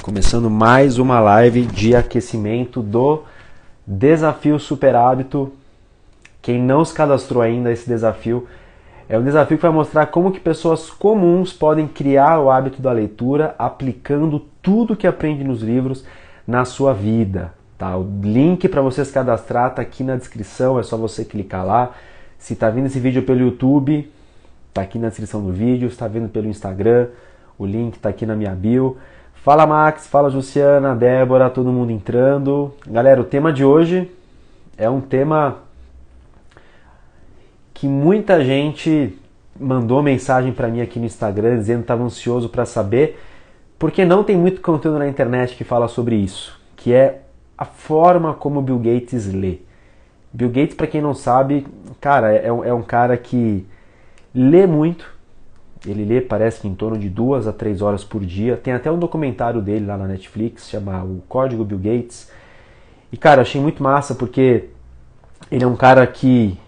Começando mais uma live de aquecimento do Desafio Super Hábito. Quem não se cadastrou ainda, esse desafio é um desafio que vai mostrar como que pessoas comuns podem criar o hábito da leitura aplicando tudo que aprende nos livros na sua vida. Tá? O link para você se cadastrar está aqui na descrição, é só você clicar lá. Se está vendo esse vídeo pelo YouTube, está aqui na descrição do vídeo. Se está vendo pelo Instagram, o link está aqui na minha bio. Fala Max, fala Luciana, Débora, todo mundo entrando. Galera, o tema de hoje é um tema que muita gente mandou mensagem para mim aqui no Instagram dizendo que estava ansioso para saber, porque não tem muito conteúdo na internet que fala sobre isso, que é a forma como Bill Gates lê. Bill Gates, para quem não sabe, cara, é um cara que lê muito. Ele lê, parece que em torno de 2 a 3 horas por dia. Tem até um documentário dele lá na Netflix, chama O Código Bill Gates. E, cara, achei muito massa, porque ele é um cara que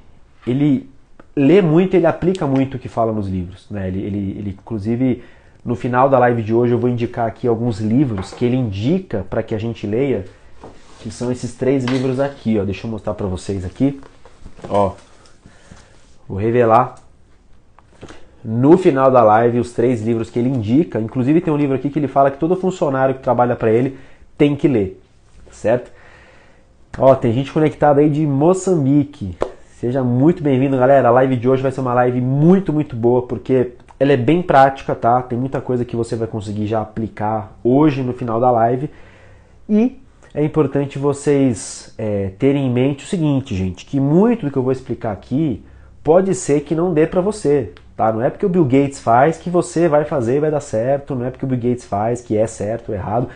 ele lê muito, ele aplica muito o que fala nos livros, né? Ele inclusive, no final da live de hoje, eu vou indicar aqui alguns livros que ele indica para que a gente leia, que são esses 3 livros aqui, ó. Deixa eu mostrar para vocês aqui. Ó, vou revelar no final da live os 3 livros que ele indica. Inclusive tem um livro aqui que ele fala que todo funcionário que trabalha para ele tem que ler, certo? Ó, tem gente conectada aí de Moçambique. Seja muito bem-vindo, galera. A live de hoje vai ser uma live muito boa, porque ela é bem prática, tá? Tem muita coisa que você vai conseguir já aplicar hoje no final da live. E é importante vocês terem em mente o seguinte, gente, que muito do que eu vou explicar aqui pode ser que não dê para você. Tá? Não é porque o Bill Gates faz que você vai fazer e vai dar certo, não é porque o Bill Gates faz que é certo ou errado.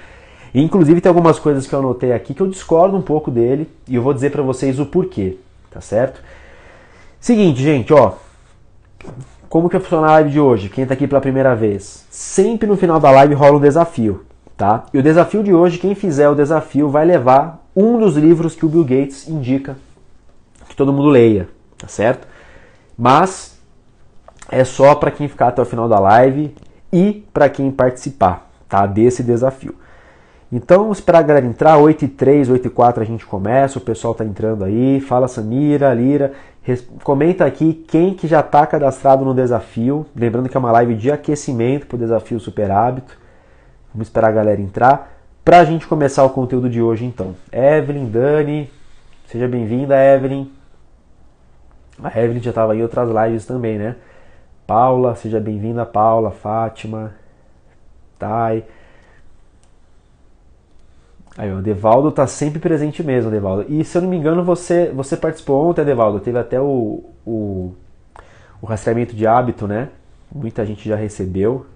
E, inclusive tem algumas coisas que eu anotei aqui que eu discordo um pouco dele e eu vou dizer para vocês o porquê, tá certo? Seguinte, gente, ó, como que vai funcionar a live de hoje? Quem tá aqui pela primeira vez? Sempre no final da live rola um desafio, tá? E o desafio de hoje, quem fizer o desafio vai levar um dos livros que o Bill Gates indica que todo mundo leia, tá certo? Mas é só para quem ficar até o final da live e para quem participar, tá, desse desafio. Então, vamos esperar a galera entrar, 8h03, 8h04 a gente começa, o pessoal tá entrando aí. Fala Samira, Lira, comenta aqui quem que já tá cadastrado no desafio. Lembrando que é uma live de aquecimento pro desafio Super Hábito. Vamos esperar a galera entrar pra gente começar o conteúdo de hoje então. Evelyn, Dani, seja bem-vinda, Evelyn. A Evelyn já estava em outras lives também, né? Paula, seja bem-vinda, Paula, Fátima, Thay. Aí, o Devaldo tá sempre presente mesmo, Devaldo. E se eu não me engano, você participou ontem, Devaldo. Teve até o rastreamento de hábito, né? Muita gente já recebeu.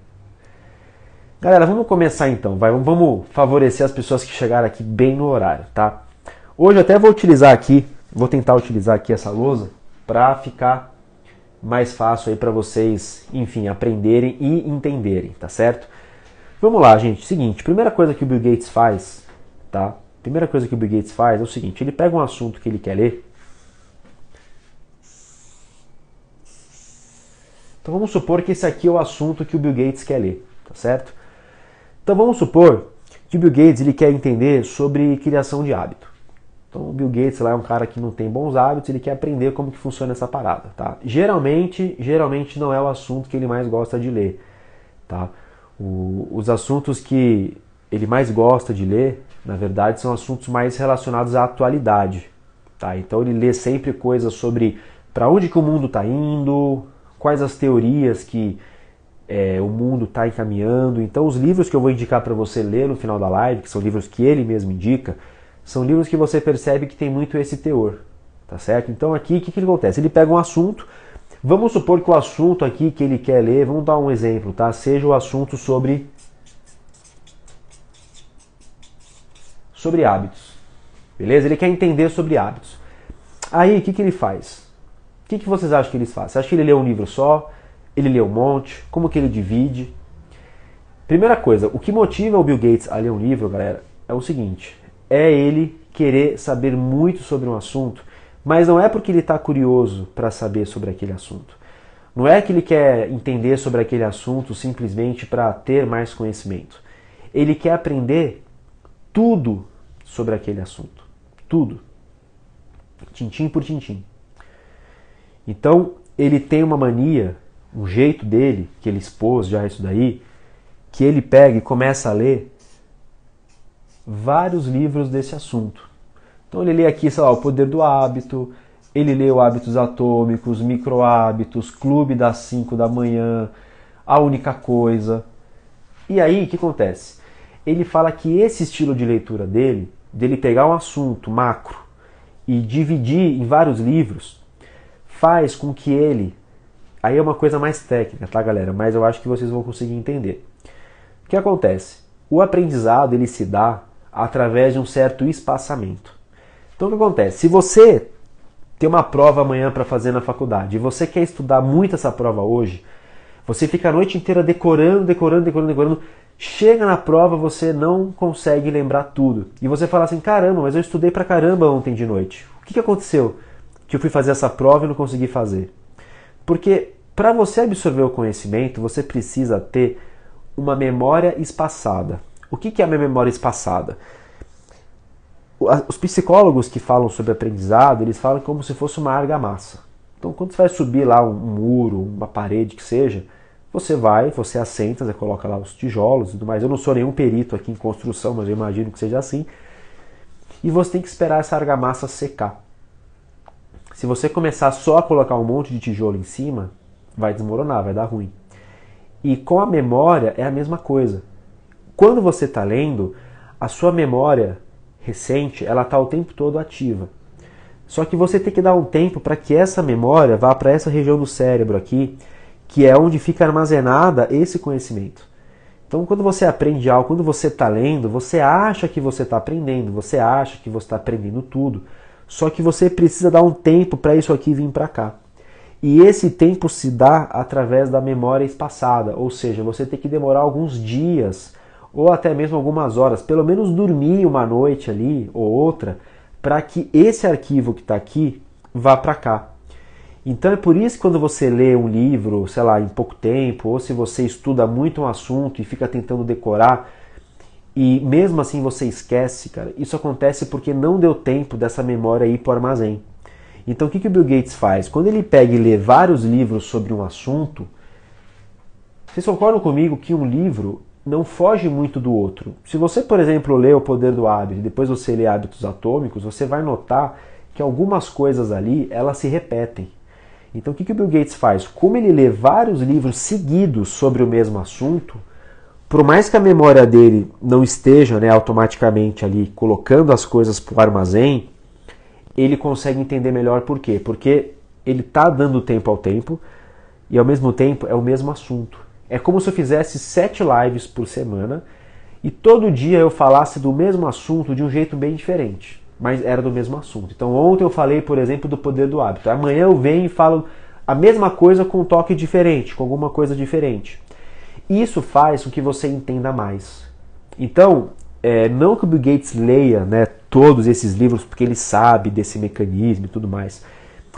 Galera, vamos começar então. Vamos favorecer as pessoas que chegaram aqui bem no horário, tá? Hoje eu até vou tentar utilizar aqui essa lousa para ficar mais fácil aí para vocês, enfim, aprenderem e entenderem, tá certo? Vamos lá, gente. Seguinte, primeira coisa que o Bill Gates faz, tá? Primeira coisa que o Bill Gates faz é o seguinte, ele pega um assunto que ele quer ler. Então vamos supor que esse aqui é o assunto que o Bill Gates quer ler, tá certo? Então vamos supor que o Bill Gates ele quer entender sobre criação de hábito. Então o Bill Gates lá é um cara que não tem bons hábitos, ele quer aprender como que funciona essa parada, tá? Geralmente não é o assunto que ele mais gosta de ler, tá? Os assuntos que ele mais gosta de ler, na verdade, são assuntos mais relacionados à atualidade, tá? Então ele lê sempre coisas sobre para onde que o mundo está indo, quais as teorias que o mundo está encaminhando. Então os livros que eu vou indicar para você ler no final da live, que são livros que ele mesmo indica, são livros que você percebe que tem muito esse teor, tá certo? Então aqui, o que acontece? Ele pega um assunto, vamos supor que o assunto aqui que ele quer ler, vamos dar um exemplo, tá? Seja o assunto sobre hábitos, beleza? Ele quer entender sobre hábitos. Aí, o que ele faz? O que vocês acham que ele faz? Você acha que ele lê um livro só? Ele lê um monte? Como que ele divide? Primeira coisa, o que motiva o Bill Gates a ler um livro, galera, é o seguinte: é ele querer saber muito sobre um assunto, mas não é porque ele está curioso para saber sobre aquele assunto. Não é que ele quer entender sobre aquele assunto simplesmente para ter mais conhecimento. ele quer aprender tudo sobre aquele assunto. Tudo. Tintim por tintim. Então, ele tem uma mania, um jeito dele, que ele expôs já isso daí, que ele pega e começa a ler vários livros desse assunto. Então ele lê aqui, sei lá, O Poder do Hábito, ele lê o Hábitos Atômicos, Micro Hábitos, Clube das 5 da manhã, A Única Coisa. E aí, o que acontece? Ele fala que esse estilo de leitura dele pegar um assunto macro e dividir em vários livros, faz com que ele... Aí é uma coisa mais técnica, tá, galera? Mas eu acho que vocês vão conseguir entender. O que acontece? O aprendizado, ele se dá através de um certo espaçamento. Então, o que acontece? Se você tem uma prova amanhã para fazer na faculdade e você quer estudar muito essa prova hoje, você fica a noite inteira decorando, chega na prova, você não consegue lembrar tudo. E você fala assim, caramba, mas eu estudei pra caramba ontem de noite. O que aconteceu? Que eu fui fazer essa prova e não consegui fazer. Porque para você absorver o conhecimento, você precisa ter uma memória espaçada. O que é a minha memória espaçada? Os psicólogos que falam sobre aprendizado, eles falam como se fosse uma argamassa. Então, quando você vai subir lá um muro, uma parede que seja, você assenta, você coloca lá os tijolos e tudo mais. Eu não sou nenhum perito aqui em construção, mas eu imagino que seja assim. E você tem que esperar essa argamassa secar. Se você começar só a colocar um monte de tijolo em cima, vai desmoronar, vai dar ruim. E com a memória é a mesma coisa. Quando você está lendo, a sua memória recente, ela está o tempo todo ativa. Só que você tem que dar um tempo para que essa memória vá para essa região do cérebro aqui, que é onde fica armazenada esse conhecimento. Então, quando você aprende algo, quando você está lendo, você acha que você está aprendendo, você acha que você está aprendendo tudo, só que você precisa dar um tempo para isso aqui vir para cá. E esse tempo se dá através da memória espaçada, ou seja, você tem que demorar alguns dias, ou até mesmo algumas horas, pelo menos dormir uma noite ali, ou outra, para que esse arquivo que está aqui vá para cá. Então é por isso que quando você lê um livro, sei lá, em pouco tempo, ou se você estuda muito um assunto e fica tentando decorar, e mesmo assim você esquece, cara, isso acontece porque não deu tempo dessa memória ir para o armazém. Então o que o Bill Gates faz? Quando ele pega e lê vários livros sobre um assunto, vocês concordam comigo que um livro não foge muito do outro? Se você, por exemplo, lê O Poder do Hábito e depois você lê Hábitos Atômicos, você vai notar que algumas coisas ali, elas se repetem. Então o que o Bill Gates faz? Como ele lê vários livros seguidos sobre o mesmo assunto, por mais que a memória dele não esteja, né, automaticamente ali colocando as coisas para o armazém, ele consegue entender melhor por quê? Porque ele está dando tempo ao tempo e ao mesmo tempo é o mesmo assunto. É como se eu fizesse 7 lives por semana e todo dia eu falasse do mesmo assunto de um jeito bem diferente, mas era do mesmo assunto. Então ontem eu falei, por exemplo, do poder do hábito. Amanhã eu venho e falo a mesma coisa com um toque diferente, com alguma coisa diferente. Isso faz com que você entenda mais. Então, não que o Bill Gates leia, né, todos esses livros porque ele sabe desse mecanismo e tudo mais,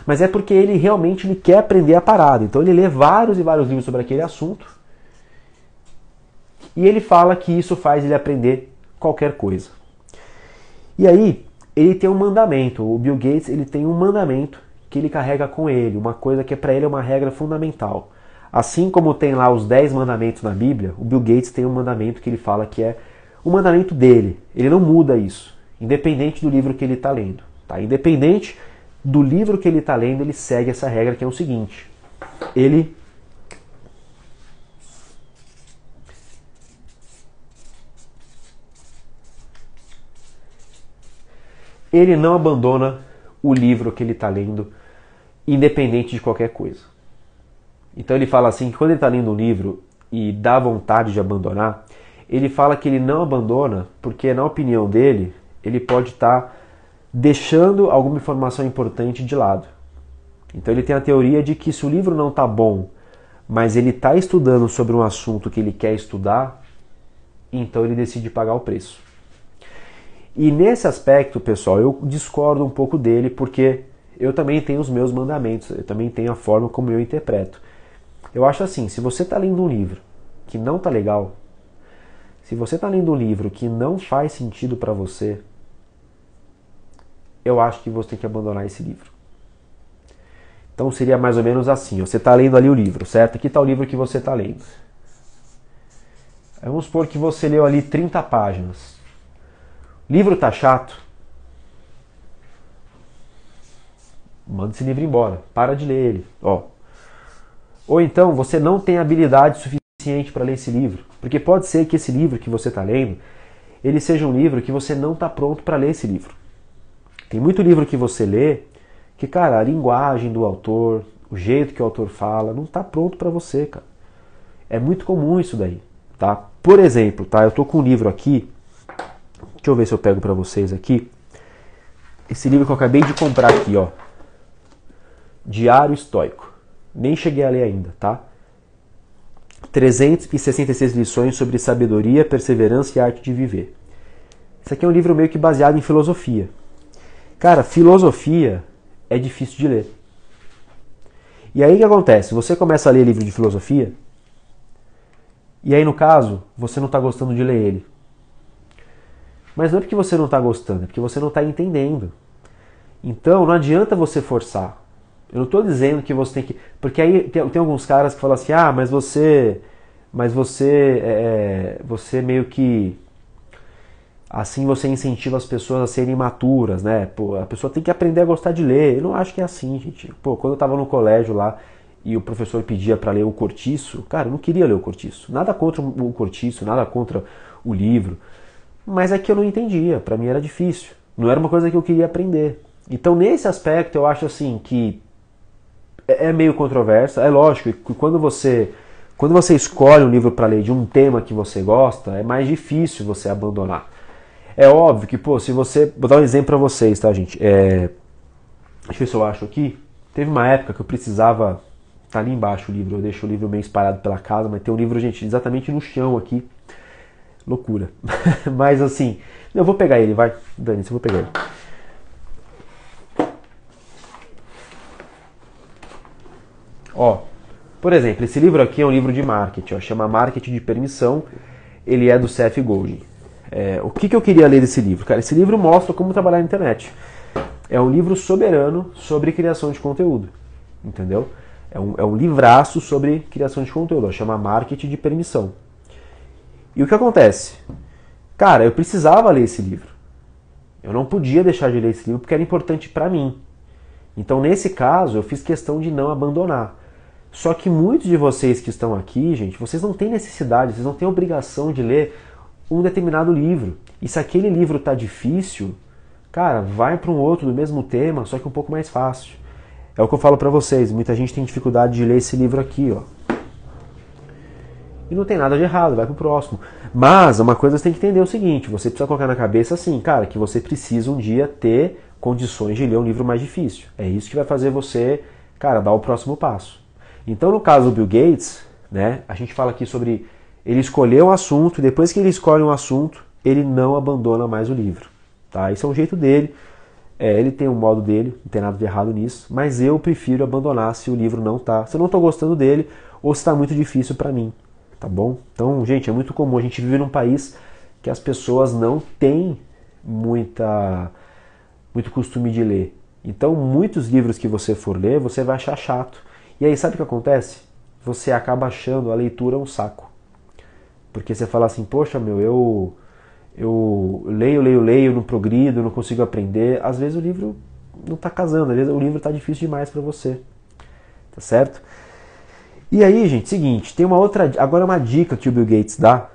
mas é porque ele realmente quer aprender a parada. Então ele lê vários e vários livros sobre aquele assunto e ele fala que isso faz ele aprender qualquer coisa. E aí, ele tem um mandamento. O Bill Gates, ele tem um mandamento que ele carrega com ele, uma coisa que para ele é uma regra fundamental. Assim como tem lá os 10 mandamentos na Bíblia, o Bill Gates tem um mandamento que ele fala que é o mandamento dele. Ele não muda isso, independente do livro que ele está lendo. Tá? Independente do livro que ele está lendo, ele segue essa regra que é o seguinte. Ele não abandona o livro que ele está lendo, independente de qualquer coisa. Então ele fala assim, que quando ele está lendo um livro e dá vontade de abandonar, ele fala que ele não abandona porque, na opinião dele, ele pode estar deixando alguma informação importante de lado. Então ele tem a teoria de que se o livro não está bom, mas ele está estudando sobre um assunto que ele quer estudar, então ele decide pagar o preço. E nesse aspecto, pessoal, eu discordo um pouco dele porque eu também tenho os meus mandamentos, eu também tenho a forma como eu interpreto. Eu acho assim, se você está lendo um livro que não está legal, Se você está lendo um livro que não faz sentido para você, eu acho que você tem que abandonar esse livro. Então seria mais ou menos assim, ó, você está lendo ali o livro, certo? Aqui está o livro que você está lendo. Vamos supor que você leu ali 30 páginas. O livro está chato? Manda esse livro embora, para de ler ele. Ó. Ou então você não tem habilidade suficiente para ler esse livro. Porque pode ser que esse livro que você está lendo, ele seja um livro que você não está pronto para ler esse livro. Tem muito livro que você lê que, cara, a linguagem do autor, o jeito que o autor fala, não está pronto para você, cara. É muito comum isso daí, tá? Por exemplo, tá? Eu tô com um livro aqui, deixa eu ver se eu pego para vocês aqui. Esse livro que eu acabei de comprar aqui, ó. Diário Estoico. Nem cheguei a ler ainda, tá? 366 lições sobre sabedoria, perseverança e arte de viver. Isso aqui é um livro meio que baseado em filosofia. Cara, filosofia é difícil de ler. E aí o que acontece? Você começa a ler livro de filosofia, e aí no caso, você não está gostando de ler ele. Mas não é porque você não está gostando, é porque você não está entendendo. Então não adianta você forçar. Eu não estou dizendo que você tem que... Porque aí tem alguns caras que falam assim, ah, mas você meio que... Assim você incentiva as pessoas a serem imaturas, né? Pô, a pessoa tem que aprender a gostar de ler. Eu não acho que é assim, gente. Pô, quando eu estava no colégio lá e o professor pedia para ler o Cortiço, cara, eu não queria ler o Cortiço. Nada contra o Cortiço, nada contra o livro. Mas é que eu não entendia, para mim era difícil. Não era uma coisa que eu queria aprender. Então nesse aspecto eu acho assim que é meio controverso. É lógico que quando você escolhe um livro para ler de um tema que você gosta, é mais difícil você abandonar. É óbvio que, pô, se você... Vou dar um exemplo pra vocês, tá, gente? Deixa eu ver se eu acho aqui. Teve uma época que eu precisava... Tá ali embaixo o livro, eu deixo o livro meio espalhado pela casa, mas tem um livro, gente, exatamente no chão aqui. Loucura. Mas assim... Eu vou pegar ele, vai. Dani, eu vou pegar ele. Ó, por exemplo, esse livro aqui é um livro de marketing, ó, chama Marketing de Permissão. Ele é do Seth Godin. O que eu queria ler desse livro? Cara, esse livro mostra como trabalhar na internet. É um livro soberano sobre criação de conteúdo. Entendeu? É um livraço sobre criação de conteúdo. Ó, chama Marketing de Permissão. E o que acontece? Cara, eu precisava ler esse livro. Eu não podia deixar de ler esse livro porque era importante para mim. Então, nesse caso, eu fiz questão de não abandonar. Só que muitos de vocês que estão aqui, gente, vocês não têm necessidade, vocês não têm obrigação de ler um determinado livro. E se aquele livro tá difícil, cara, vai para um outro do mesmo tema, só que um pouco mais fácil. É o que eu falo para vocês, muita gente tem dificuldade de ler esse livro aqui, ó. E não tem nada de errado, vai pro próximo. Mas uma coisa você tem que entender é o seguinte, você precisa colocar na cabeça assim, cara, que você precisa um dia ter condições de ler um livro mais difícil. É isso que vai fazer você, cara, dar o próximo passo. Então, no caso do Bill Gates, né, a gente fala aqui sobre ele escolher um assunto, e depois que ele escolhe um assunto, ele não abandona mais o livro. Tá? Esse é um jeito dele, ele tem um modo dele, não tem nada de errado nisso, mas eu prefiro abandonar se o livro não tá, se eu não estou gostando dele, ou se está muito difícil para mim. Tá bom? Então, gente, é muito comum, a gente vive num país que as pessoas não têm muito costume de ler. Então, muitos livros que você for ler, você vai achar chato. E aí, sabe o que acontece? Você acaba achando a leitura um saco. Porque você fala assim, poxa, meu, eu leio, não progrido, não consigo aprender. Às vezes o livro não está casando, às vezes o livro está difícil demais para você. Tá certo? E aí, gente, seguinte, tem agora uma dica que o Bill Gates dá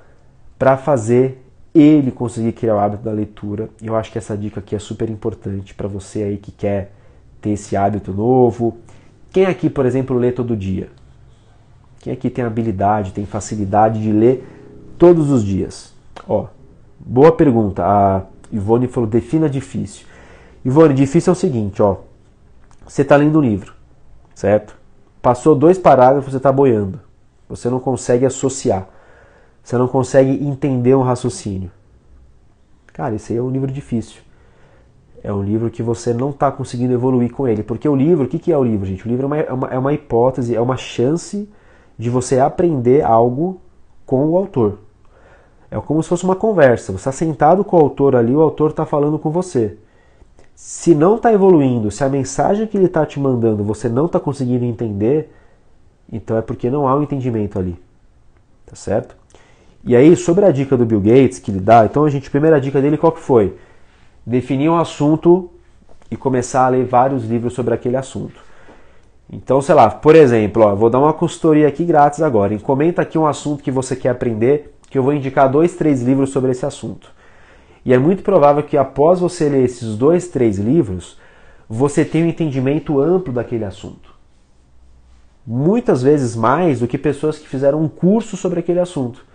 para fazer ele conseguir criar o hábito da leitura. E eu acho que essa dica aqui é super importante para você aí que quer ter esse hábito novo. Quem aqui, por exemplo, lê todo dia? Quem aqui tem habilidade, tem facilidade de ler todos os dias? Ó, boa pergunta. A Ivone falou, defina difícil. Ivone, difícil é o seguinte, ó. Você está lendo um livro, certo? Passou 2 parágrafos, você está boiando. Você não consegue associar. Você não consegue entender um raciocínio. Cara, esse aí é um livro difícil. É um livro que você não está conseguindo evoluir com ele. Porque o livro, o que é o livro, gente? O livro é uma hipótese, é uma chance de você aprender algo com o autor. É como se fosse uma conversa. Você está sentado com o autor ali, o autor está falando com você. Se não está evoluindo, se a mensagem que ele está te mandando você não está conseguindo entender, então é porque não há um entendimento ali. Tá certo? E aí, sobre a dica do Bill Gates que ele dá, então a primeira dica dele qual que foi? Definir um assunto e começar a ler vários livros sobre aquele assunto. Então, sei lá, por exemplo, ó, vou dar uma consultoria aqui grátis agora. Comenta aqui um assunto que você quer aprender, que eu vou indicar 2, 3 livros sobre esse assunto. E é muito provável que após você ler esses 2, 3 livros, você tenha um entendimento amplo daquele assunto. Muitas vezes mais do que pessoas que fizeram um curso sobre aquele assunto.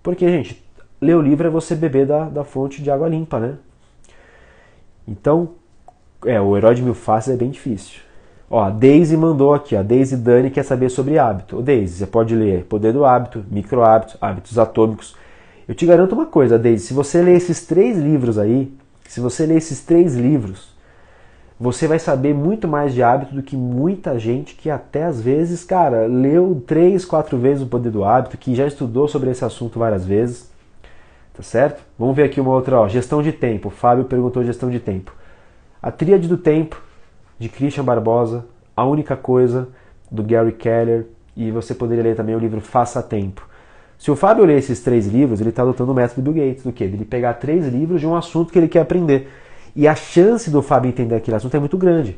Porque, gente, ler o livro é você beber da fonte de água limpa, né? Então, o Herói de Mil Faces é bem difícil. Ó, a Daisy mandou aqui, a Daisy Dani quer saber sobre hábito. Ô Daisy, você pode ler Poder do Hábito, Micro Hábitos, Hábitos Atômicos. Eu te garanto uma coisa, Daisy, se você ler esses 3 livros aí, você vai saber muito mais de hábito do que muita gente que até às vezes, cara, leu 3, 4 vezes o Poder do Hábito, que já estudou sobre esse assunto várias vezes. Tá certo? Vamos ver aqui uma outra, ó, gestão de tempo. O Fábio perguntou gestão de tempo. A Tríade do Tempo, de Christian Barbosa, A Única Coisa, do Gary Keller, e você poderia ler também o livro Faça Tempo. Se o Fábio ler esses 3 livros, ele está adotando o método Bill Gates, do quê? Ele pegar 3 livros de um assunto que ele quer aprender. E a chance do Fábio entender aquele assunto é muito grande.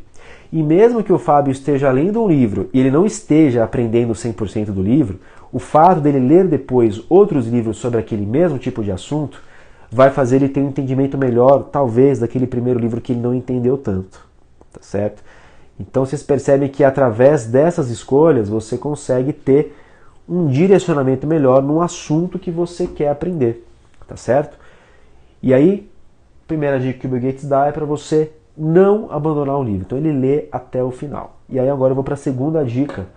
E mesmo que o Fábio esteja lendo um livro e ele não esteja aprendendo 100% do livro, o fato dele ler depois outros livros sobre aquele mesmo tipo de assunto vai fazer ele ter um entendimento melhor, talvez, daquele primeiro livro que ele não entendeu tanto. Tá certo? Então vocês percebem que através dessas escolhas você consegue ter um direcionamento melhor no assunto que você quer aprender. Tá certo? E aí, a primeira dica que o Bill Gates dá é para você não abandonar o livro. Então ele lê até o final. E aí agora eu vou para a segunda dica,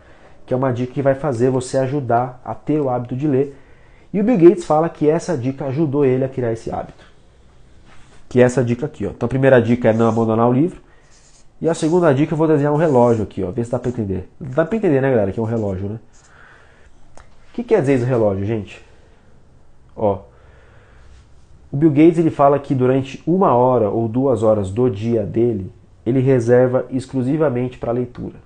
que é uma dica que vai fazer você ajudar a ter o hábito de ler. E o Bill Gates fala que essa dica ajudou ele a criar esse hábito. Que é essa dica aqui, ó. Então a primeira dica é não abandonar o livro. E a segunda dica eu vou desenhar um relógio aqui, ó. Vê se dá para entender. Dá para entender, né, galera, que é um relógio, né? O que quer dizer esse relógio, gente? Ó, o Bill Gates ele fala que durante 1 hora ou 2 horas do dia dele, ele reserva exclusivamente para leitura.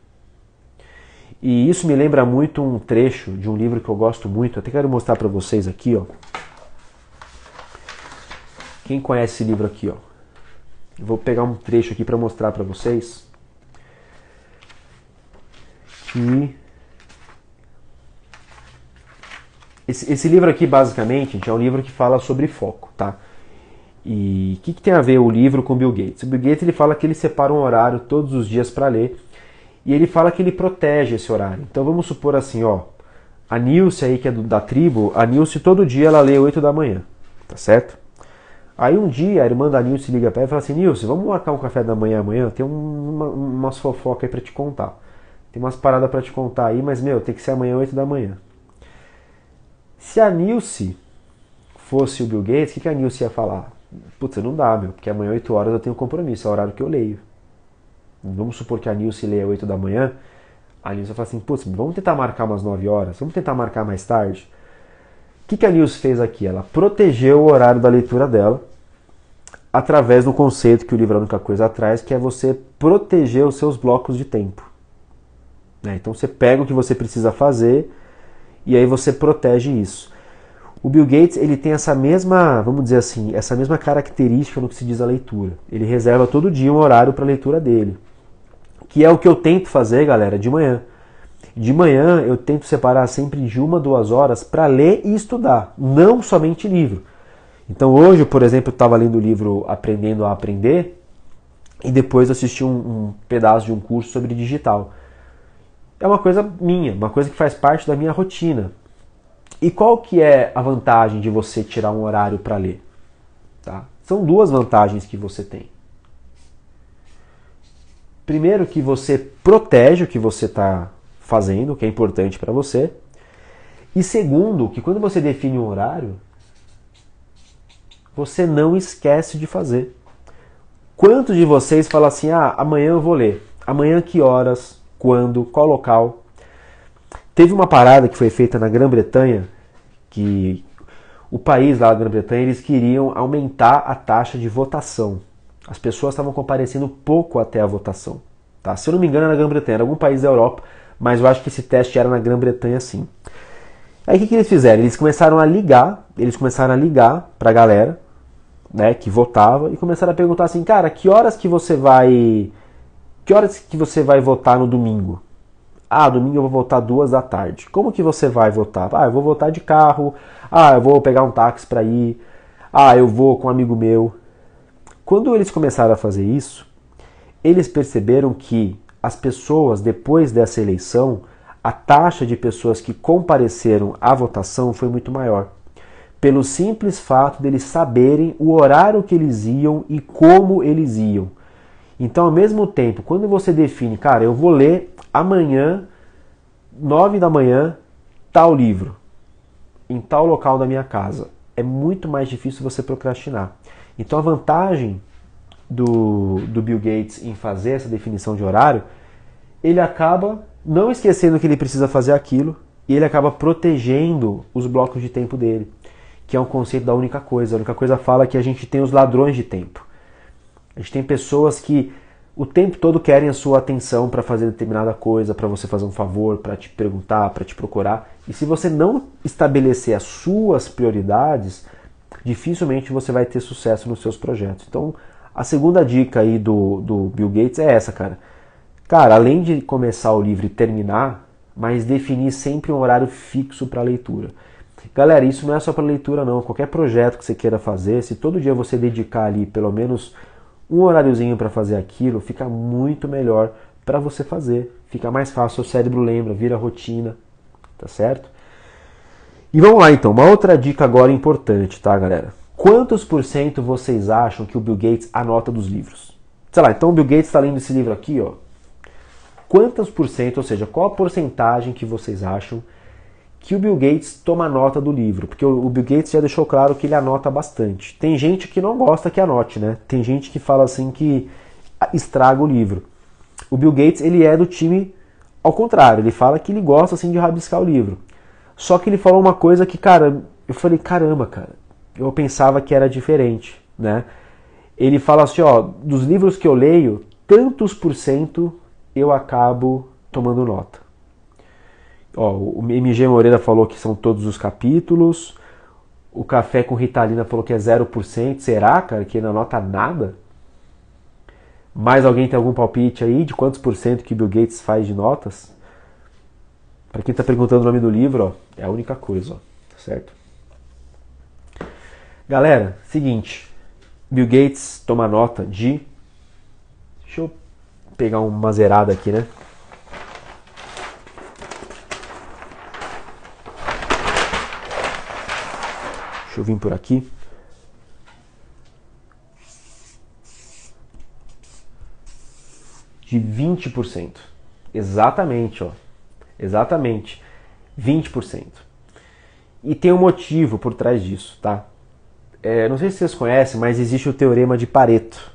E isso me lembra muito um trecho de um livro que eu gosto muito, até quero mostrar para vocês aqui, ó. Quem conhece esse livro aqui, ó? Eu vou pegar um trecho aqui para mostrar para vocês. Que esse livro aqui, basicamente, gente, é um livro que fala sobre foco, tá? E o que tem a ver o livro com o Bill Gates? O Bill Gates ele fala que ele separa um horário todos os dias para ler, e ele fala que ele protege esse horário. Então vamos supor assim, ó, a Nilce aí, que é da tribo, a Nilce todo dia ela lê 8 da manhã, tá certo? Aí um dia a irmã da Nilce liga para ela e fala assim, Nilce, vamos marcar um café da manhã amanhã? Tem umas fofocas aí para te contar. Tem umas paradas para te contar aí, mas, tem que ser amanhã 8 da manhã. Se a Nilce fosse o Bill Gates, o que a Nilce ia falar? Putz, não dá, porque amanhã 8 horas eu tenho compromisso, é o horário que eu leio. Vamos supor que a Nilce leia 8 da manhã, a Nilce vai falar assim, putz, vamos tentar marcar umas 9 horas, vamos tentar marcar mais tarde. O que a Nilce fez aqui? Ela protegeu o horário da leitura dela através do conceito que o livro A Única Coisa traz, que é você proteger os seus blocos de tempo. Então você pega o que você precisa fazer e aí você protege isso. O Bill Gates ele tem essa mesma, vamos dizer assim, essa mesma característica no que se diz a leitura. Ele reserva todo dia um horário para a leitura dele. Que é o que eu tento fazer, galera, de manhã. De manhã eu tento separar sempre de 1 a 2 horas para ler e estudar, não somente livro. Então hoje, por exemplo, eu estava lendo o livro Aprendendo a Aprender e depois assisti um pedaço de um curso sobre digital. É uma coisa minha, uma coisa que faz parte da minha rotina. E qual que é a vantagem de você tirar um horário para ler? Tá? São 2 vantagens que você tem. Primeiro, que você protege o que você está fazendo, o que é importante para você. E segundo, que quando você define um horário, você não esquece de fazer. Quantos de vocês falam assim, amanhã eu vou ler? Amanhã que horas? Quando? Qual local? Teve uma parada que foi feita na Grã-Bretanha, que o país lá da Grã-Bretanha, eles queriam aumentar a taxa de votação. As pessoas estavam comparecendo pouco até a votação. Tá? Se eu não me engano, era na Grã-Bretanha, era algum país da Europa, mas eu acho que esse teste era na Grã-Bretanha sim. Aí o que eles fizeram? Eles começaram a ligar pra galera, né, que votava, e começaram a perguntar assim, cara, que horas que você vai votar no domingo? Ah, domingo eu vou votar 2 da tarde. Como que você vai votar? Ah, eu vou votar de carro. Ah, eu vou pegar um táxi para ir. Ah, eu vou com um amigo meu. Quando eles começaram a fazer isso, eles perceberam que as pessoas, depois dessa eleição, a taxa de pessoas que compareceram à votação foi muito maior. Pelo simples fato deles saberem o horário que eles iam e como eles iam. Então, ao mesmo tempo, quando você define, cara, eu vou ler amanhã, 9 da manhã, tal livro, em tal local da minha casa, é muito mais difícil você procrastinar. Então, a vantagem do Bill Gates em fazer essa definição de horário, ele acaba não esquecendo que ele precisa fazer aquilo e ele acaba protegendo os blocos de tempo dele, que é um conceito da única coisa. A única coisa fala que a gente tem os ladrões de tempo. A gente tem pessoas que o tempo todo querem a sua atenção para fazer determinada coisa, para você fazer um favor, para te perguntar, para te procurar. E se você não estabelecer as suas prioridades, dificilmente você vai ter sucesso nos seus projetos. Então, a segunda dica aí do Bill Gates é essa, cara. Cara, além de começar o livro e terminar, mas definir sempre um horário fixo para leitura. Galera, isso não é só para leitura não. Qualquer projeto que você queira fazer, se todo dia você dedicar ali pelo menos um horáriozinho para fazer aquilo, fica muito melhor para você fazer. Fica mais fácil, o cérebro lembra, vira rotina, tá certo? E vamos lá então, uma outra dica agora importante, tá, galera? Quantos por cento vocês acham que o Bill Gates anota dos livros? Sei lá, então o Bill Gates está lendo esse livro aqui, ó. Quantos por cento, ou seja, qual a porcentagem que vocês acham que o Bill Gates toma nota do livro? Porque o Bill Gates já deixou claro que ele anota bastante. Tem gente que não gosta que anote, né? Tem gente que fala assim que estraga o livro. O Bill Gates, ele é do time ao contrário. Ele fala que ele gosta assim de rabiscar o livro. Só que ele falou uma coisa que, cara, eu falei, caramba, cara, eu pensava que era diferente, né? Ele fala assim, ó, dos livros que eu leio, tantos por cento eu acabo tomando nota. Ó, o MG Moreira falou que são todos os capítulos. O Café com Ritalina falou que é 0%. Será, cara, que ele não anota nada? Mais alguém tem algum palpite aí de quantos por cento que Bill Gates faz de notas? Para quem está perguntando o nome do livro, ó, é a única coisa, ó, tá certo? Galera, seguinte. Bill Gates toma nota de... Deixa eu pegar uma zerada aqui, né? Deixa eu vir por aqui. De 20%. Exatamente, ó. Exatamente. 20%. E tem um motivo por trás disso, tá? Não sei se vocês conhecem, mas existe o Teorema de Pareto,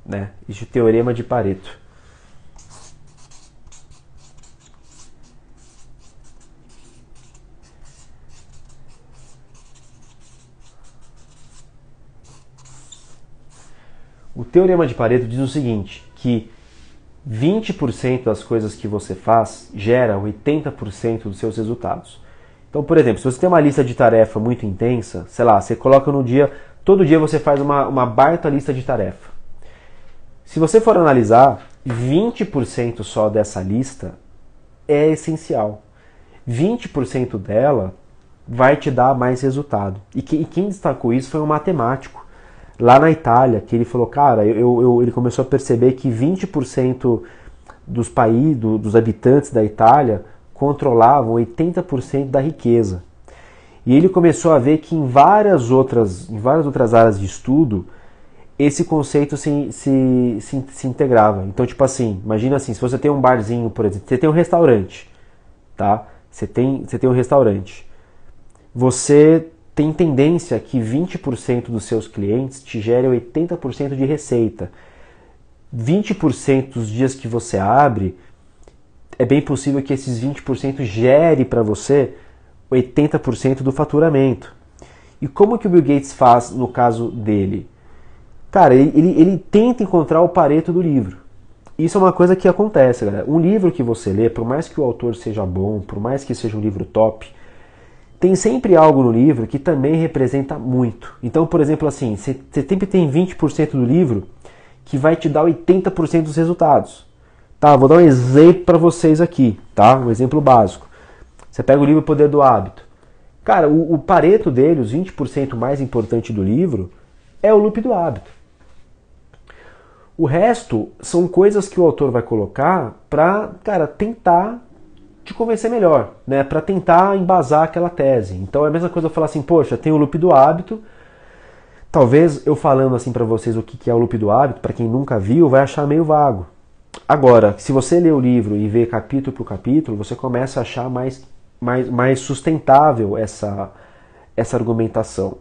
né? Existe o Teorema de Pareto. O Teorema de Pareto diz o seguinte, que 20% das coisas que você faz gera 80% dos seus resultados. Então, por exemplo, se você tem uma lista de tarefa muito intensa, sei lá, você coloca no dia, todo dia você faz uma baita lista de tarefa. Se você for analisar, 20% só dessa lista é essencial. 20% dela vai te dar mais resultado. E quem destacou isso foi um matemático lá na Itália, que ele falou, cara, ele começou a perceber que 20% dos habitantes da Itália controlavam 80% da riqueza. E ele começou a ver que em várias outras áreas de estudo, esse conceito se integrava. Então, tipo assim, imagina assim, se você tem um barzinho, por exemplo, você tem um restaurante, tá? Você tem um restaurante. Você tem tendência que 20% dos seus clientes te gerem 80% de receita. 20% dos dias que você abre, é bem possível que esses 20% gere para você 80% do faturamento. E como que o Bill Gates faz no caso dele? Cara, ele tenta encontrar o Pareto do livro. Isso é uma coisa que acontece, galera. Um livro que você lê, por mais que o autor seja bom, por mais que seja um livro top, tem sempre algo no livro que também representa muito. Então, por exemplo, assim, você sempre tem 20% do livro que vai te dar 80% dos resultados. Tá, vou dar um exemplo para vocês aqui, tá? Um exemplo básico. Você pega o livro Poder do Hábito. Cara, o Pareto dele, os 20% mais importante do livro, é o loop do hábito. O resto são coisas que o autor vai colocar para, cara, tentar te convencer melhor, né? Para tentar embasar aquela tese. Então é a mesma coisa eu falar assim, poxa, tem o loop do hábito. Talvez eu falando assim para vocês o que é o loop do hábito, para quem nunca viu, vai achar meio vago. Agora, se você lê o livro e vê capítulo por capítulo, você começa a achar mais sustentável essa argumentação.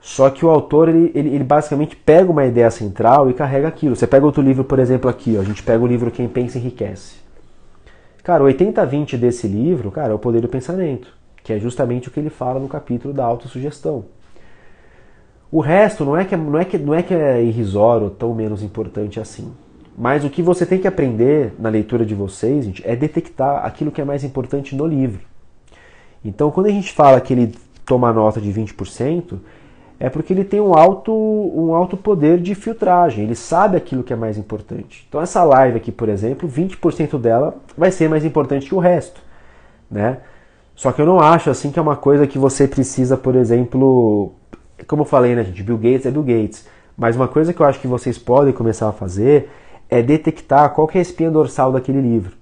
Só que o autor, ele basicamente pega uma ideia central e carrega aquilo. Você pega outro livro, por exemplo, aqui, ó, a gente pega o livro Quem Pensa Enriquece. Cara, o 80-20 desse livro, cara, é o poder do pensamento, que é justamente o que ele fala no capítulo da autossugestão. O resto não é que é irrisório ou tão menos importante assim. Mas o que você tem que aprender na leitura de vocês, gente, é detectar aquilo que é mais importante no livro. Então, quando a gente fala que ele toma nota de 20%, é porque ele tem um alto poder de filtragem, ele sabe aquilo que é mais importante. Então essa live aqui, por exemplo, 20% dela vai ser mais importante que o resto, né? Só que eu não acho assim que é uma coisa que você precisa, por exemplo, como eu falei, né, gente, Bill Gates é Bill Gates, mas uma coisa que eu acho que vocês podem começar a fazer é detectar qual que é a espinha dorsal daquele livro.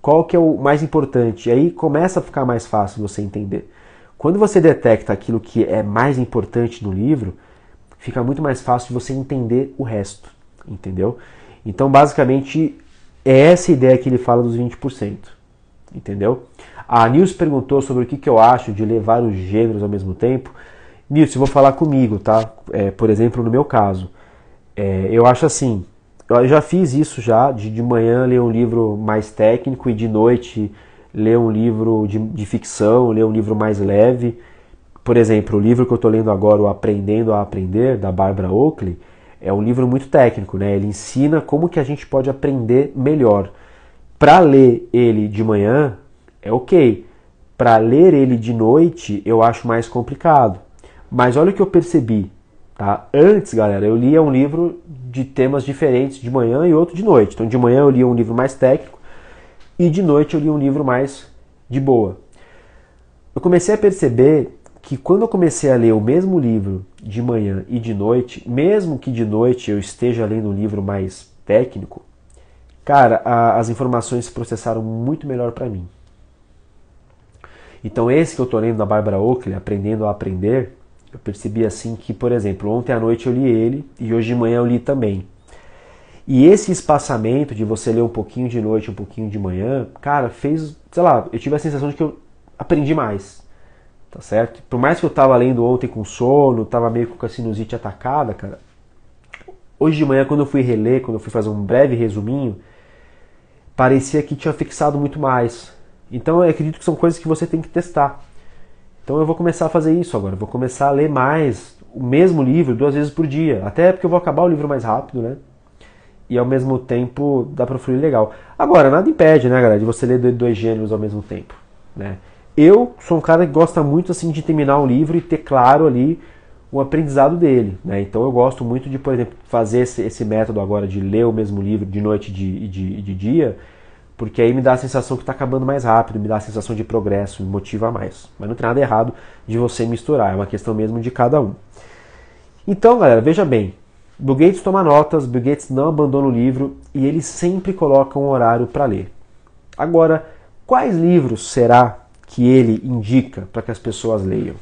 Qual que é o mais importante, e aí começa a ficar mais fácil você entender. Quando você detecta aquilo que é mais importante no livro, fica muito mais fácil de você entender o resto, entendeu? Então, basicamente, é essa ideia que ele fala dos 20%, entendeu? A Nilce perguntou sobre o que eu acho de ler vários gêneros ao mesmo tempo. Nilce, eu vou falar comigo, tá? Por exemplo, no meu caso, eu acho assim, eu já fiz isso já, de manhã ler um livro mais técnico e de noite ler um livro de ficção, ler um livro mais leve. Por exemplo, o livro que eu estou lendo agora, o Aprendendo a Aprender, da Barbara Oakley, é um livro muito técnico, né? Ele ensina como que a gente pode aprender melhor. Para ler ele de manhã, é ok. Para ler ele de noite, eu acho mais complicado. Mas olha o que eu percebi, tá? Antes, galera, eu lia um livro de temas diferentes de manhã e outro de noite. Então, de manhã eu lia um livro mais técnico, e de noite eu li um livro mais de boa. Eu comecei a perceber que quando eu comecei a ler o mesmo livro de manhã e de noite, mesmo que de noite eu esteja lendo um livro mais técnico, cara, as informações se processaram muito melhor para mim. Então esse que eu tô lendo da Barbara Oakley, Aprendendo a Aprender, eu percebi assim que, por exemplo, ontem à noite eu li ele e hoje de manhã eu li também. E esse espaçamento de você ler um pouquinho de noite, um pouquinho de manhã, cara, fez, sei lá, eu tive a sensação de que eu aprendi mais, tá certo? Por mais que eu tava lendo ontem com sono, tava meio com a sinusite atacada, cara, hoje de manhã quando eu fui reler, quando eu fui fazer um breve resuminho, parecia que tinha fixado muito mais. Então eu acredito que são coisas que você tem que testar. Então eu vou começar a fazer isso agora, eu vou começar a ler mais o mesmo livro 2 vezes por dia, até porque eu vou acabar o livro mais rápido, né? E ao mesmo tempo dá pra fluir legal. Agora, nada impede, né, galera, de você ler 2 gêneros ao mesmo tempo, né? Eu sou um cara que gosta muito, assim, de terminar um livro e ter claro ali o aprendizado dele, né? Então eu gosto muito de, por exemplo, fazer esse método agora de ler o mesmo livro de noite e de dia, porque aí me dá a sensação que está acabando mais rápido, me dá a sensação de progresso, me motiva mais. Mas não tem nada errado de você misturar, é uma questão mesmo de cada um. Então, galera, veja bem, Bill Gates toma notas, Bill Gates não abandona o livro e ele sempre coloca um horário para ler. Agora, quais livros será que ele indica para que as pessoas leiam?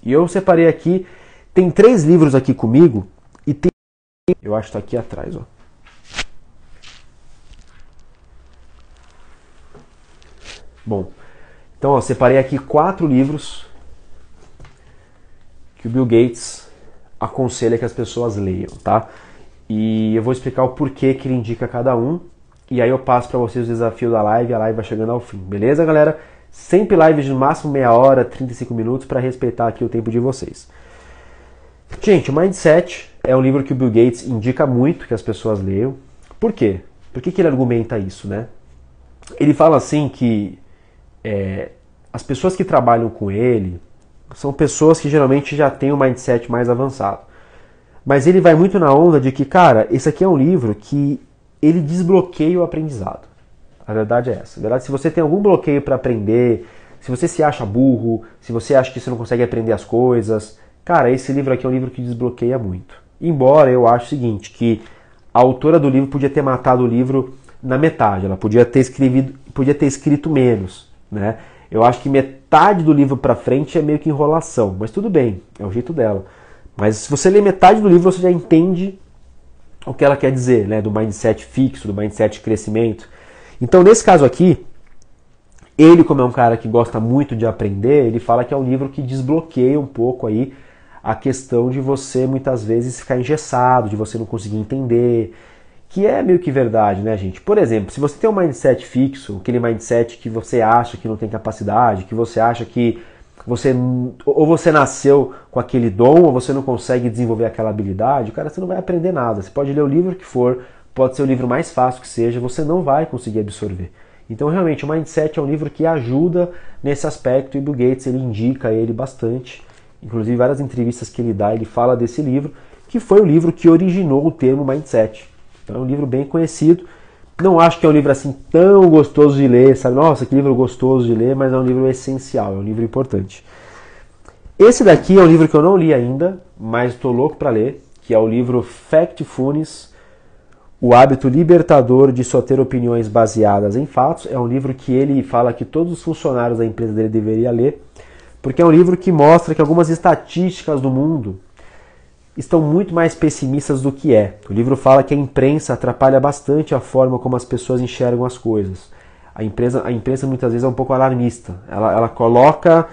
E eu separei aqui, tem 3 livros aqui comigo e tem... Eu acho que está aqui atrás, ó. Bom, então ó, separei aqui 4 livros que o Bill Gates aconselha que as pessoas leiam, tá? E eu vou explicar o porquê que ele indica cada um, e aí eu passo para vocês o desafio da live, a live vai chegando ao fim, beleza, galera? Sempre lives de no máximo meia hora, 35 minutos, para respeitar aqui o tempo de vocês. Gente, o Mindset é um livro que o Bill Gates indica muito que as pessoas leiam. Por quê? Por que ele argumenta isso, né? Ele fala assim que as pessoas que trabalham com ele são pessoas que geralmente já têm um mindset mais avançado. Mas ele vai muito na onda de que, cara, esse aqui é um livro que ele desbloqueia o aprendizado. A verdade é essa. A verdade, se você tem algum bloqueio para aprender, se você se acha burro, se você acha que você não consegue aprender as coisas, cara, esse livro aqui é um livro que desbloqueia muito. Embora eu ache o seguinte, que a autora do livro podia ter matado o livro na metade, ela podia ter escrito menos, né? Eu acho que metade do livro para frente é meio que enrolação, mas tudo bem, é o jeito dela. Mas se você ler metade do livro, você já entende o que ela quer dizer, né? Do mindset fixo, do mindset de crescimento. Então, nesse caso aqui, ele, como é um cara que gosta muito de aprender, ele fala que é um livro que desbloqueia um pouco aí a questão de você, muitas vezes, ficar engessado, de você não conseguir entender, que é meio que verdade, né, gente? Por exemplo, se você tem um mindset fixo, aquele mindset que você acha que não tem capacidade, que você acha que você nasceu com aquele dom, ou você não consegue desenvolver aquela habilidade, cara, você não vai aprender nada. Você pode ler o livro que for, pode ser o livro mais fácil que seja, você não vai conseguir absorver. Então, realmente, o Mindset é um livro que ajuda nesse aspecto, e o Bill Gates, ele indica ele bastante. Inclusive, várias entrevistas que ele dá, ele fala desse livro, que foi o livro que originou o termo Mindset. Então, é um livro bem conhecido. Não acho que é um livro assim tão gostoso de ler, sabe? Nossa, que livro gostoso de ler, mas é um livro essencial, é um livro importante. Esse daqui é um livro que eu não li ainda, mas estou louco para ler, que é o livro Factfulness, o hábito libertador de só ter opiniões baseadas em fatos. É um livro que ele fala que todos os funcionários da empresa dele deveriam ler, porque é um livro que mostra que algumas estatísticas do mundo estão muito mais pessimistas do que é. O livro fala que a imprensa atrapalha bastante a forma como as pessoas enxergam as coisas. A imprensa muitas vezes é um pouco alarmista. Ela coloca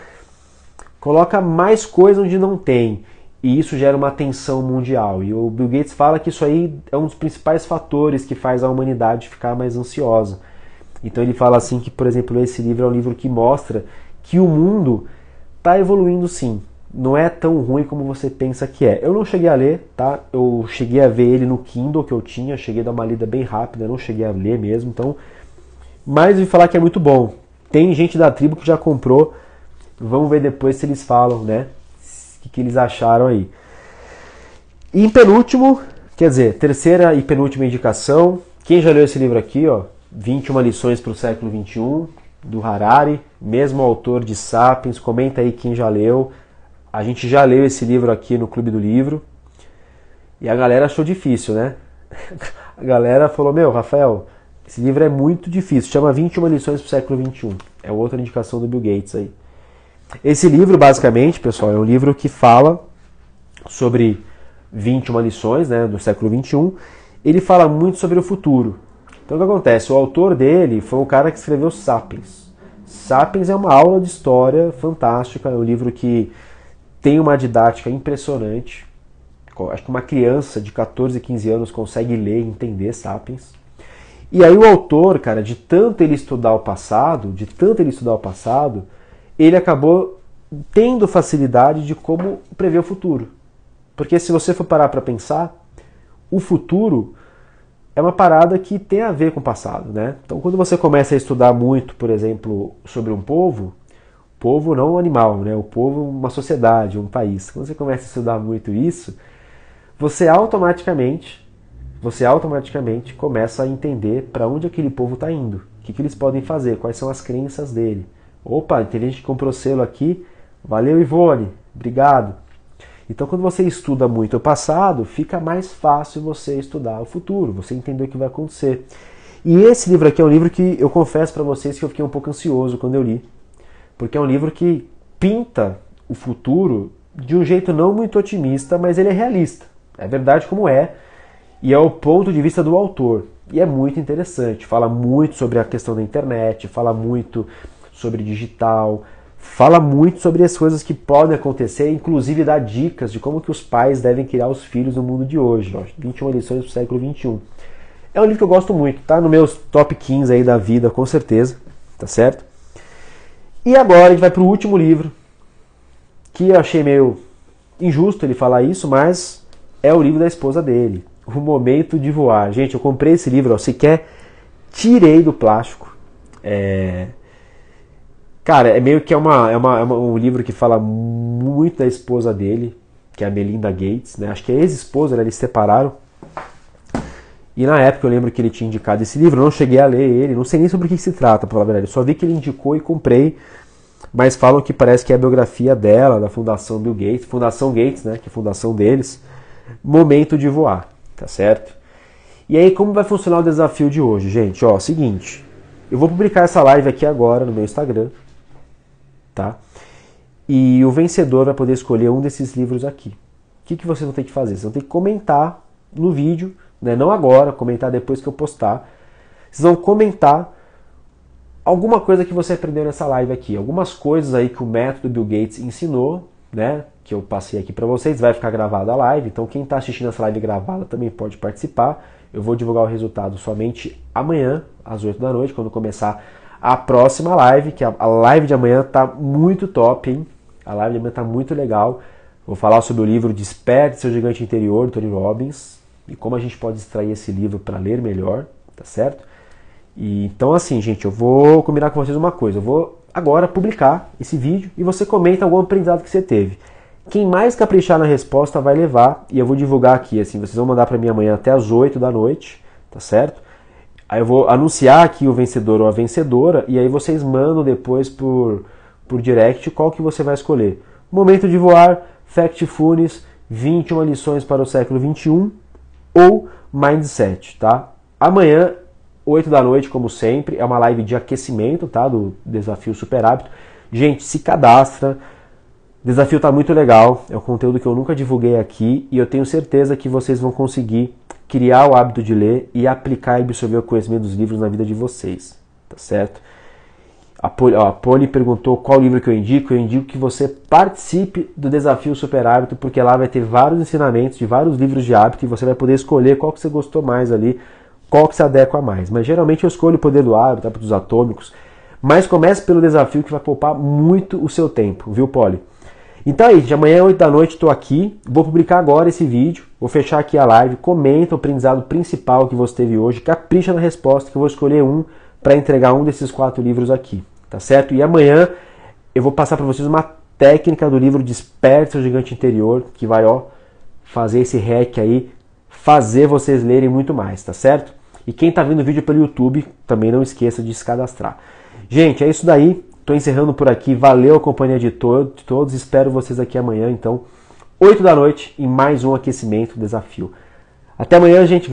mais coisa onde não tem. E isso gera uma tensão mundial. E o Bill Gates fala que isso aí é um dos principais fatores que faz a humanidade ficar mais ansiosa. Então ele fala assim que, por exemplo, esse livro é um livro que mostra que o mundo está evoluindo sim. Não é tão ruim como você pensa que é. Eu não cheguei a ler, tá? Eu cheguei a ver ele no Kindle que eu tinha, cheguei a dar uma lida bem rápida, não cheguei a ler mesmo, então... Mas eu vi falar que é muito bom. Tem gente da tribo que já comprou, vamos ver depois se eles falam, né? O que eles acharam aí. E em penúltimo, quer dizer, terceira e penúltima indicação, quem já leu esse livro aqui, ó, 21 lições para o século XXI, do Harari, mesmo autor de Sapiens, comenta aí quem já leu. A gente já leu esse livro aqui no Clube do Livro e a galera achou difícil, né? A galera falou, Rafael, esse livro é muito difícil, chama 21 lições para o século XXI. É outra indicação do Bill Gates aí. Esse livro, basicamente, pessoal, é um livro que fala sobre 21 lições, né, do século XXI. Ele fala muito sobre o futuro. Então o que acontece? O autor dele foi o cara que escreveu Sapiens. Sapiens é uma aula de história fantástica, é um livro que tem uma didática impressionante. Acho que uma criança de 14, 15 anos consegue ler e entender Sapiens. E aí o autor, cara, de tanto ele estudar o passado, ele acabou tendo facilidade de como prever o futuro. Porque se você for parar para pensar, o futuro é uma parada que tem a ver com o passado, né? Então quando você começa a estudar muito, por exemplo, sobre um povo não um animal, né? O povo uma sociedade, um país. Quando você começa a estudar muito isso, você automaticamente começa a entender para onde aquele povo está indo, o que eles podem fazer, quais são as crenças dele. Opa, tem gente que comprou selo aqui, valeu Ivone, obrigado. Então quando você estuda muito o passado, fica mais fácil você estudar o futuro, você entender o que vai acontecer. E esse livro aqui é um livro que eu confesso para vocês que eu fiquei um pouco ansioso quando eu li. Porque é um livro que pinta o futuro de um jeito não muito otimista, mas ele é realista. É verdade como é, e é o ponto de vista do autor. E é muito interessante, fala muito sobre a questão da internet, fala muito sobre digital, fala muito sobre as coisas que podem acontecer, inclusive dá dicas de como que os pais devem criar os filhos no mundo de hoje. Ó, 21 lições do século XXI. É um livro que eu gosto muito, tá no meus top 15 aí da vida, com certeza, tá certo? E agora a gente vai para o último livro, que eu achei meio injusto ele falar isso, mas é o livro da esposa dele, O Momento de Voar. Gente, eu comprei esse livro, ó, sequer tirei do plástico. Cara, é meio que um livro que fala muito da esposa dele, que é a Melinda Gates, né? Acho que é ex-esposa, né? Eles se separaram. E na época eu lembro que ele tinha indicado esse livro, eu não cheguei a ler ele, não sei nem sobre o que se trata, pra falar a verdade. Eu só vi que ele indicou e comprei, mas falam que parece que é a biografia dela, da Fundação Bill Gates, Fundação Gates, né? Que é a fundação deles. Momento de Voar, tá certo? E aí, como vai funcionar o desafio de hoje, gente? Ó, seguinte, eu vou publicar essa live aqui agora no meu Instagram, tá? E o vencedor vai poder escolher um desses livros aqui. O que vocês vão ter que fazer? Vocês vão ter que comentar no vídeo, né? Não agora, comentar depois que eu postar. Vocês vão comentar alguma coisa que você aprendeu nessa live aqui. Algumas coisas aí que o método Bill Gates ensinou, né? Que eu passei aqui para vocês. Vai ficar gravada a live, então quem está assistindo essa live gravada também pode participar. Eu vou divulgar o resultado somente amanhã, às 8 da noite, quando começar a próxima live, que a live de amanhã tá muito top, hein? A live de amanhã tá muito legal. Vou falar sobre o livro Desperte Seu Gigante Interior, do Tony Robbins, e como a gente pode extrair esse livro para ler melhor, tá certo? E, então assim, gente, eu vou combinar com vocês uma coisa. Eu vou agora publicar esse vídeo e você comenta algum aprendizado que você teve. Quem mais caprichar na resposta vai levar, e eu vou divulgar aqui, assim, vocês vão mandar para mim amanhã até as 8 da noite, tá certo? Aí eu vou anunciar aqui o vencedor ou a vencedora, e aí vocês mandam depois por direct qual que você vai escolher. Momento de Voar, Factfulness, 21 lições para o século XXI ou Mindset, tá? Amanhã, 8 da noite, como sempre, é uma live de aquecimento, tá? Do Desafio Super Hábito. Gente, se cadastra. O desafio está muito legal, é um conteúdo que eu nunca divulguei aqui e eu tenho certeza que vocês vão conseguir criar o hábito de ler e aplicar e absorver o conhecimento dos livros na vida de vocês, tá certo? A Poli perguntou qual livro que eu indico que você participe do Desafio Super Hábito, porque lá vai ter vários ensinamentos de vários livros de hábito e você vai poder escolher qual que você gostou mais ali, qual que se adequa mais. Mas geralmente eu escolho o Poder do Hábito, Hábitos Atômicos, mas comece pelo desafio que vai poupar muito o seu tempo, viu, Poli? Então é isso, amanhã 8 da noite estou aqui, vou publicar agora esse vídeo, vou fechar aqui a live, comenta o aprendizado principal que você teve hoje, capricha na resposta que eu vou escolher um para entregar um desses 4 livros aqui, tá certo? E amanhã eu vou passar para vocês uma técnica do livro Desperte Seu Gigante Interior, que vai, ó, fazer esse hack aí, fazer vocês lerem muito mais, tá certo? E quem tá vendo o vídeo pelo YouTube, também não esqueça de se cadastrar. Gente, é isso daí. Estou encerrando por aqui. Valeu a companhia de todos. Espero vocês aqui amanhã, então, 8 da noite, em mais um aquecimento desafio. Até amanhã, gente.